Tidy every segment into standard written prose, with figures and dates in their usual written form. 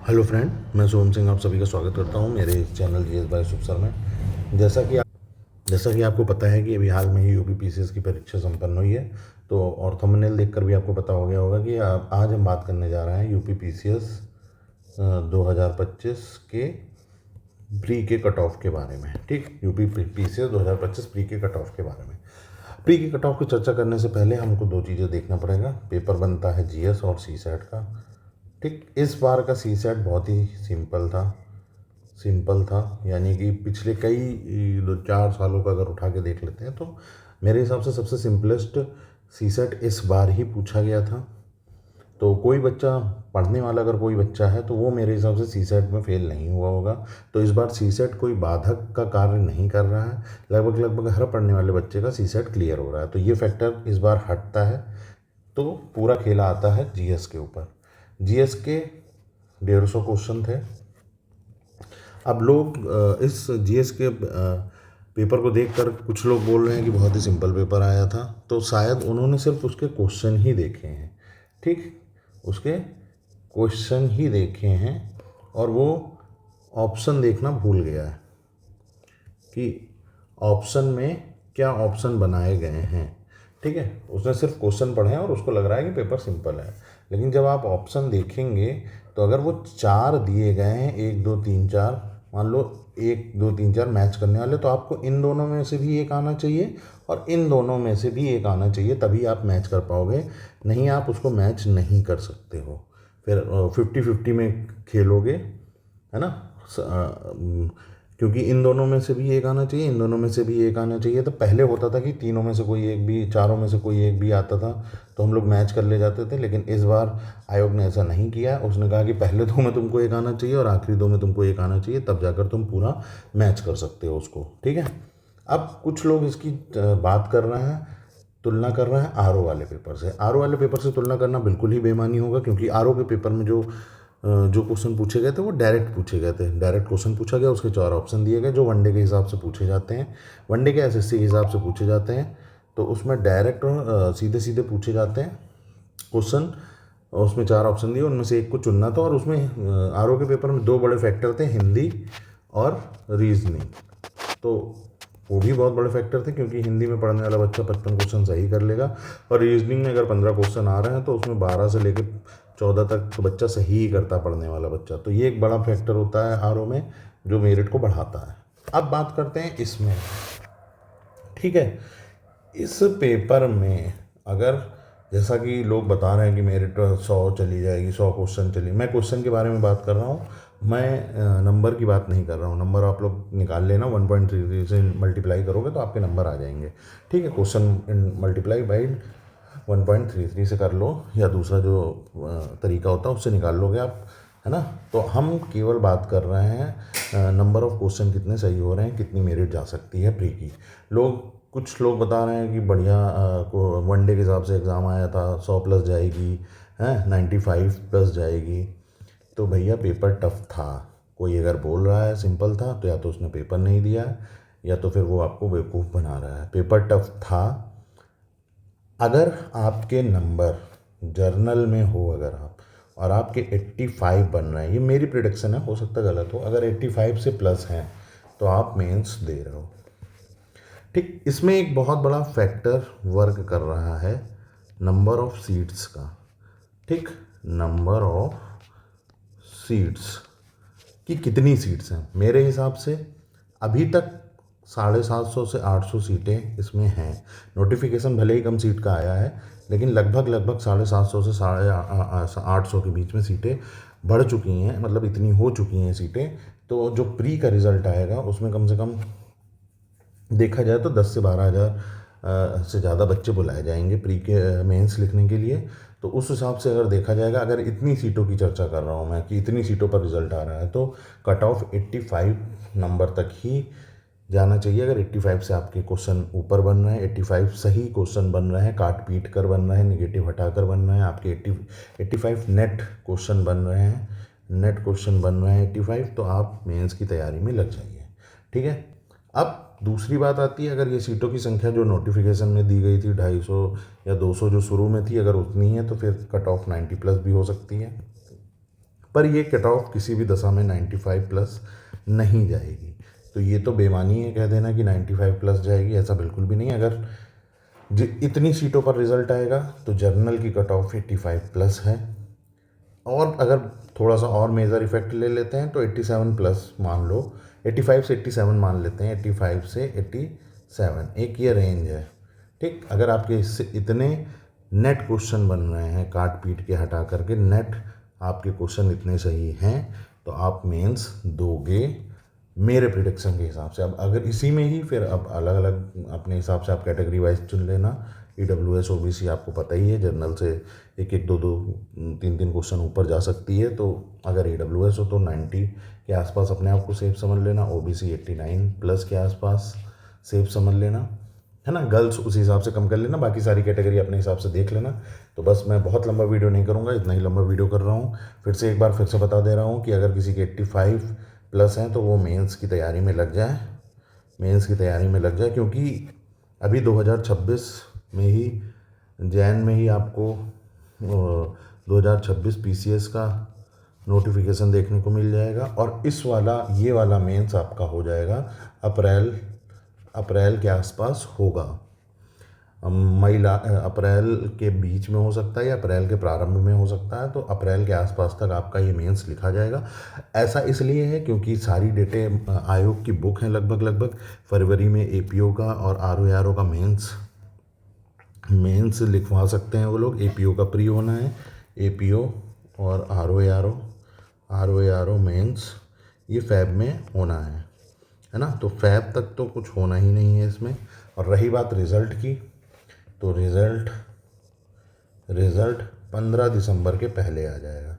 Hello friend, मैं सोहम सिंह आप सभी का स्वागत करता हूं मेरे चैनल जीएस बाय शुभ सर में। जैसा कि आपको पता है कि अभी हाल में ही यूपी पीसीएस की परीक्षा संपन्न हुई है। तो और थंबनेल देखकर भी आपको पता हो गया होगा कि आज हम बात करने जा रहे हैं यूपी पीसीएस 2025 के प्री के कट ऑफ के बारे में। ठीक, यूपी पीसीएस 2025 प्री के कट ऑफ के बारे में। प्री के कट ऑफ की चर्चा करने से पहले हमको दो चीज़ें देखना पड़ेगा। पेपर बनता है जीएस और सी सेट का। ठीक, इस बार का सी सेट बहुत ही सिंपल था, यानी कि पिछले कई 2-4 सालों का अगर उठा के देख लेते हैं तो मेरे हिसाब से सबसे सिंपलेस्ट सी सेट इस बार ही पूछा गया था। तो कोई बच्चा पढ़ने वाला अगर कोई बच्चा है तो वो मेरे हिसाब से सी सेट में फेल नहीं हुआ होगा। तो इस बार सी सेट कोई बाधक का कार्य नहीं कर रहा है। लगभग हर पढ़ने वाले बच्चे का सी सेट क्लियर हो रहा है। तो ये फैक्टर इस बार हटता है। तो पूरा खेला आता है जीएस के ऊपर। जीएस के 150 क्वेश्चन थे। अब लोग इस जीएस के पेपर को देखकर कुछ लोग बोल रहे हैं कि बहुत ही सिंपल पेपर आया था। तो शायद उन्होंने सिर्फ उसके क्वेश्चन ही देखे हैं। ठीक, उसके क्वेश्चन ही देखे हैं और वो ऑप्शन देखना भूल गया है कि ऑप्शन में क्या ऑप्शन बनाए गए हैं। ठीक है, उसने सिर्फ क्वेश्चन पढ़े हैं और उसको लग रहा है कि पेपर सिंपल है। लेकिन जब आप ऑप्शन देखेंगे तो अगर वो 4 दिए गए हैं, 1 2 3 4, मान लो 1 2 3 4 मैच करने वाले, तो आपको इन दोनों में से भी एक आना चाहिए और इन दोनों में से भी एक आना चाहिए, तभी आप मैच कर पाओगे। नहीं, आप उसको मैच नहीं कर सकते हो। फिर 50-50 में खेलोगे, है ना। क्योंकि इन दोनों में से भी एक आना चाहिए, इन दोनों में से भी एक आना चाहिए। तो पहले होता था कि तीनों में से कोई एक भी, चारों में से कोई एक भी आता था तो हम लोग मैच कर ले जाते थे। लेकिन इस बार आयोग ने ऐसा नहीं किया। उसने कहा कि पहले दो में तुमको एक आना चाहिए और आखिरी दो में तुमको एक आना चाहिए, तब जाकर तुम पूरा मैच कर सकते हो उसको। ठीक है, अब कुछ लोग इसकी बात कर रहे हैं, तुलना कर रहे हैं आरओ वाले पेपर से। आरओ वाले पेपर से तुलना करना बिल्कुल ही बेमानी होगा, क्योंकि आरओ के पेपर में जो क्वेश्चन पूछे गए थे वो डायरेक्ट पूछे गए थे। डायरेक्ट क्वेश्चन पूछा गया, उसके 4 ऑप्शन दिए गए जो वनडे के हिसाब से पूछे जाते हैं, वनडे के एसएससी के हिसाब से पूछे जाते हैं। तो उसमें डायरेक्ट सीधे सीधे पूछे जाते हैं क्वेश्चन। उसमें 4 ऑप्शन दिए, उनमें से एक को चुनना था। और उसमें आरओ के पेपर में 2 बड़े फैक्टर थे, हिंदी और रीजनिंग। तो वो भी बहुत बड़े फैक्टर थे, क्योंकि हिंदी में पढ़ने वाला बच्चा 55 क्वेश्चन सही कर लेगा और रीजनिंग में अगर 15 क्वेश्चन आ रहे हैं तो उसमें 12 से लेकर 14 तक तो बच्चा सही ही करता, पढ़ने वाला बच्चा। तो ये एक बड़ा फैक्टर होता है आरओ में, जो मेरिट को बढ़ाता है। अब बात करते हैं इसमें। ठीक है, इस पेपर में अगर, जैसा कि लोग बता रहे हैं कि मेरिट 100 चली जाएगी, 100 क्वेश्चन चली, मैं क्वेश्चन के बारे में बात कर रहा हूँ, मैं नंबर की बात नहीं कर रहा हूँ। नंबर आप लोग निकाल लेना, 1.33 से मल्टीप्लाई करोगे तो आपके नंबर आ जाएंगे। ठीक है, क्वेश्चन मल्टीप्लाई बाई 1.33 से कर लो, या दूसरा जो तरीका होता है उससे निकाल लोगे आप, है ना। तो हम केवल बात कर रहे हैं नंबर ऑफ क्वेश्चन कितने सही हो रहे हैं, कितनी मेरिट जा सकती है प्री की। कुछ लोग बता रहे हैं कि बढ़िया को वनडे के हिसाब से एग्ज़ाम आया था, 100 प्लस जाएगी, हैं 95 प्लस जाएगी। तो भैया पेपर टफ था। कोई अगर बोल रहा है सिंपल था तो या तो उसने पेपर नहीं दिया है, या तो फिर वो आपको बेवकूफ़ बना रहा है। पेपर टफ था। अगर आपके नंबर जर्नल में हो, अगर आप और आपके 85 बन रहे हैं, ये मेरी प्रिडिक्शन है, हो सकता है गलत हो, अगर 85 से प्लस हैं तो आप मेंस दे रहे हो। ठीक, इसमें एक बहुत बड़ा फैक्टर वर्क कर रहा है नंबर ऑफ सीट्स का। ठीक, नंबर ऑफ सीट्स कि कितनी सीट्स हैं। मेरे हिसाब से अभी तक 750 से 800 सीटें इसमें हैं। नोटिफिकेशन भले ही कम सीट का आया है, लेकिन लगभग 750 से 850 के बीच में सीटें बढ़ चुकी हैं, मतलब इतनी हो चुकी हैं सीटें। तो जो प्री का रिज़ल्ट आएगा उसमें कम से कम देखा जाए तो 10 से 12 हज़ार से ज़्यादा बच्चे बुलाए जाएंगे प्री के मेंस लिखने के लिए। तो उस हिसाब से अगर देखा जाएगा, अगर इतनी सीटों की चर्चा कर रहा हूँ मैं कि इतनी सीटों पर रिजल्ट आ रहा है, तो कट ऑफ 85 नंबर तक ही जाना चाहिए। अगर 85 से आपके क्वेश्चन ऊपर बन रहे हैं, 85 सही क्वेश्चन बन रहे हैं, काट पीट कर बन रहे हैं, निगेटिव हटाकर बन रहे हैं, आपके 85 नेट क्वेश्चन बन रहे हैं, 85, तो आप मेंस की तैयारी में लग जाइए। ठीक है, अब दूसरी बात आती है, अगर ये सीटों की संख्या जो नोटिफिकेशन में दी गई थी 250 या 200 जो शुरू में थी, अगर उतनी है तो फिर कट ऑफ 90 प्लस भी हो सकती है। पर ये कट ऑफ किसी भी दशा में 95 प्लस नहीं जाएगी। तो ये तो बेमानी है कह देना कि 95 प्लस जाएगी, ऐसा बिल्कुल भी नहीं। अगर इतनी सीटों पर रिज़ल्ट आएगा तो जर्नल की कट ऑफ 85 प्लस है, और अगर थोड़ा सा और मेजर इफेक्ट ले लेते हैं तो 87 प्लस मान लो, 85 से 87 मान लेते हैं, 85 से 87 एक ये रेंज है। ठीक, अगर आपके इससे इतने नेट क्वेश्चन बन रहे हैं काट पीट के हटा करके, नेट आपके क्वेश्चन इतने सही हैं तो आप मेंस दोगे मेरे प्रिडिक्शन के हिसाब से। अब अगर इसी में ही फिर अब अलग अलग अपने हिसाब से आप कैटेगरी वाइज चुन लेना। EWS OBC आपको पता ही है, जनरल से एक एक दो दो तीन तीन क्वेश्चन ऊपर जा सकती है। तो अगर EWS हो तो 90 के आसपास अपने आप को सेफ समझ लेना, OBC 89 प्लस के आसपास सेफ समझ लेना, है ना। गर्ल्स उसी हिसाब से कम कर लेना, बाकी सारी कैटेगरी अपने हिसाब से देख लेना। तो बस मैं बहुत लंबा वीडियो नहीं करूँगा, इतना ही लंबा वीडियो कर रहा हूँ। फिर से एक बार फिर से बता दे रहा हूँ कि अगर किसी के 85 प्लस हैं तो वो मेंस की तैयारी में लग जाए, मेंस की तैयारी में लग जाए, क्योंकि अभी 2026 में ही जैन में ही आपको 2026 PCS का नोटिफिकेशन देखने को मिल जाएगा, और इस वाला ये वाला मेंस आपका हो जाएगा अप्रैल के आसपास होगा। अप्रैल के बीच में हो सकता है या अप्रैल के प्रारंभ में हो सकता है। तो अप्रैल के आसपास तक आपका ये मेंस लिखा जाएगा। ऐसा इसलिए है क्योंकि सारी डेटें आयोग की बुक हैं, लगभग फरवरी में APO का और RO का मेंस लिखवा सकते हैं वो लोग। APO का प्री होना है, APO और RO मेंस ये फैब में होना है ना। तो फैब तक तो कुछ होना ही नहीं है इसमें। और रही बात रिज़ल्ट की, तो रिज़ल्ट 15 दिसंबर के पहले आ जाएगा,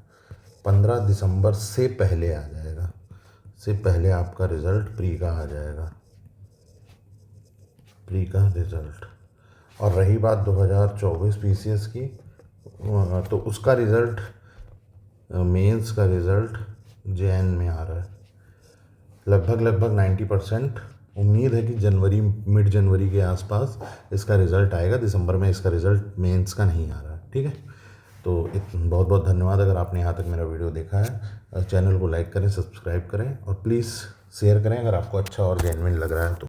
15 दिसंबर से पहले आ जाएगा, से पहले आपका रिज़ल्ट प्री का आ जाएगा, प्री का रिज़ल्ट। और रही बात 2024 PCS की, तो उसका रिज़ल्ट, मेंस का रिज़ल्ट जैन में आ रहा है। लगभग 90% उम्मीद है कि मिड जनवरी के आसपास इसका रिज़ल्ट आएगा। दिसंबर में इसका रिज़ल्ट मेंस का नहीं आ रहा है। ठीक है, तो बहुत बहुत धन्यवाद अगर आपने यहाँ तक मेरा वीडियो देखा है। चैनल को लाइक करें, सब्सक्राइब करें और प्लीज़ शेयर करें अगर आपको अच्छा और जेन्युइन लग रहा है तो।